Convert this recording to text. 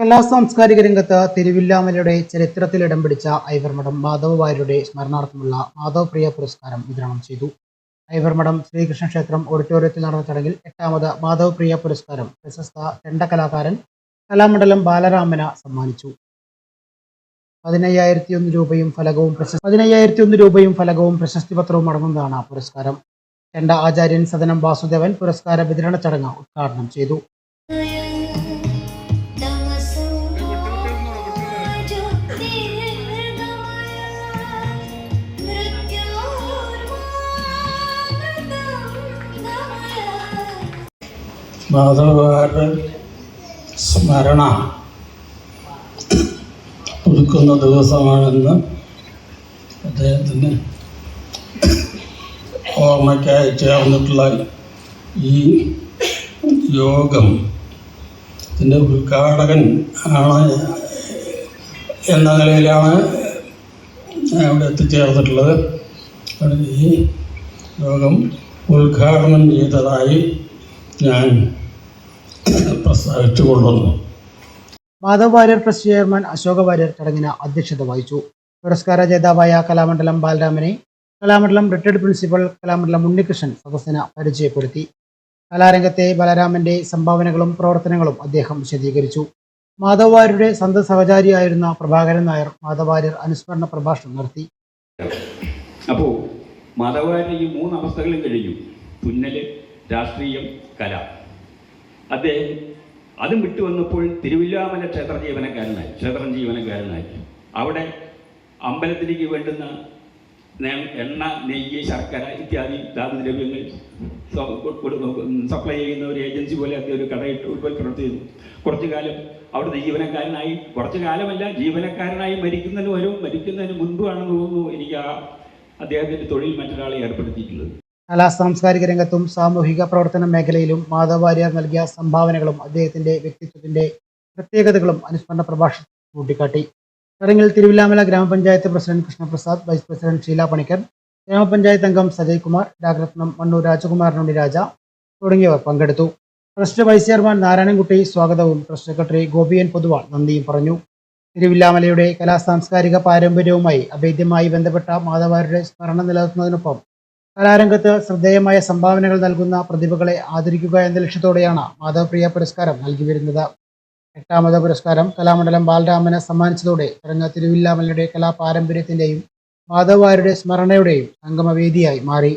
കലാ സാംസ്കാരിക രംഗത്ത് തിരുവില്ലാമലയുടെ ചരിത്രത്തിൽ ഇടം പിടിച്ച ഐവർമഠം മാധവ വാര്യരുടെ സ്മരണാർത്ഥമുള്ള മാധവ് പ്രിയ പുരസ്കാരം വിതരണം ചെയ്തു. ഐവർമഠം ശ്രീകൃഷ്ണ ക്ഷേത്രം ഓഡിറ്റോറിയത്തിൽ നടന്ന ചടങ്ങിൽ 8ാമത് മാധവ് പ്രിയ പുരസ്കാരം പ്രശസ്ത ചെണ്ടകലാകാരൻ കലാമണ്ഡലം ബാലരാമന് സമ്മാനിച്ചു. 15,001 രൂപയും ഫലകവും പ്രശസ്തി പത്രവും അടങ്ങുന്നതാണ് പുരസ്കാരം. ചെണ്ട ആചാര്യൻ സദനം വാസുദേവൻ പുരസ്കാര വിതരണ ചടങ്ങ് ഉദ്ഘാടനം ചെയ്തു. മാധവവാര്യരുടെ സ്മരണ പുതുക്കുന്ന ദിവസമാണെന്ന് അദ്ദേഹത്തിന് ഓർമ്മയ്ക്കായി ചേർന്നിട്ടുള്ള ഈ യോഗം ഇതിൻ്റെ ഉദ്ഘാടകൻ ആണ് എന്ന നിലയിലാണ് അവിടെ എത്തിച്ചേർന്നിട്ടുള്ളത്. ഈ യോഗം ഉദ്ഘാടനം ചെയ്തതായി ഞാൻ പ്രസ്താവിച്ചുകൊള്ളുന്നു. മാധവ് വാര്യർ ട്രസ്റ്റ് ചെയർമാൻ അശോക വാര്യർ ചടങ്ങിന് അധ്യക്ഷത വഹിച്ചു. പുരസ്കാര ജേതാവായ കലാമണ്ഡലം ബാലരാമനെ കലാമണ്ഡലം റിട്ടയർഡ് പ്രിൻസിപ്പൽ കലാമണ്ഡലം ഉണ്ണികൃഷ്ണൻ സദസ്സിന് പരിചയപ്പെടുത്തി. കലാരംഗത്തെ ബാലരാമന്റെ സംഭാവനകളും പ്രവർത്തനങ്ങളും അദ്ദേഹം വിശദീകരിച്ചു. മാധവ് വാര്യരുടെ സ്വന്തം സഹചാരിയായിരുന്ന പ്രഭാകരൻ നായർ മാധവ് വാര്യർ അനുസ്മരണ പ്രഭാഷണം നടത്തി. അപ്പോൾ മാധവ് വാര്യർ ഈ 3 അവസ്ഥകളും കഴിഞ്ഞു: തുന്നല്, രാഷ്ട്രീയം, കല. അദ്ദേഹം അതും വിട്ടു വന്നപ്പോൾ തിരുവില്ലാമല ക്ഷേത്രം ജീവനക്കാരനായി അവിടെ അമ്പലത്തിലേക്ക് വേണ്ടുന്ന എണ്ണ, നെയ്യ്, ശർക്കര ഇത്യാദി ധാതുദ്രവ്യങ്ങൾ സപ്ലൈ ചെയ്യുന്ന ഒരു ഏജൻസി പോലെ അദ്ദേഹം ഒരു കടയിട്ട് പ്രവർത്തിക്കുന്നു. കുറച്ചു കാലം അവിടുത്തെ ജീവനക്കാരനായി, കുറച്ചു കാലമല്ല, ജീവനക്കാരനായി മരിക്കുന്നതിന് മുൻപാണെന്ന് തോന്നുന്നു എനിക്ക് അദ്ദേഹത്തിൻ്റെ തൊഴിൽ മറ്റൊരാളെ ഏർപ്പെടുത്തിയിട്ടുള്ളത്. കലാ സാംസ്കാരിക രംഗത്തും സാമൂഹിക പ്രവർത്തന മേഖലയിലും മാധവ് വാര്യർ നൽകിയ സംഭാവനകളും അദ്ദേഹത്തിന്റെ വ്യക്തിത്വത്തിന്റെ പ്രത്യേകതകളും അനുസ്മരണ പ്രഭാഷണം ചൂണ്ടിക്കാട്ടി. ചടങ്ങിൽ Thiruvilwamala grama panchayat president Krishnaprasad, vice president Sheela Panicker, grama panchayat അംഗം സജയ് കുമാർ, രാഗരത്നം മണ്ണൂർ രാജകുമാരനുണ്ണി രാജ തുടങ്ങിയവർ പങ്കെടുത്തു. ട്രസ്റ്റ് വൈസ് ചെയർമാൻ നാരായണൻകുട്ടി സ്വാഗതവും ട്രസ്റ്റ് സെക്രട്ടറി ഗോപിയൻ പൊതുവാൾ നന്ദിയും പറഞ്ഞു. തിരുവില്ലാമലയുടെ കലാ സാംസ്കാരിക പാരമ്പര്യവുമായി അഭേദ്യമായി ബന്ധപ്പെട്ട മാധവ് വാര്യരുടെ സ്മരണ നിലനിർത്തുന്നതിനൊപ്പം കലാരംഗത്ത് ശ്രദ്ധേയമായ സംഭാവനകൾ നൽകുന്ന പ്രതിഭകളെ ആദരിക്കുക എന്ന ലക്ഷ്യത്തോടെയാണ് മാധവ് പ്രിയ പുരസ്കാരം നൽകി വരുന്നത്. 8ാമത് പുരസ്കാരം കലാമണ്ഡലം ബാലരാമന് സമ്മാനിച്ചതോടെ ചടങ്ങ് തിരുവില്ലാമലയുടെ കലാപാരമ്പര്യത്തിന്റെയും മാധവ് വാര്യരുടെ സ്മരണയുടെയും സംഗമവേദിയായി മാറി.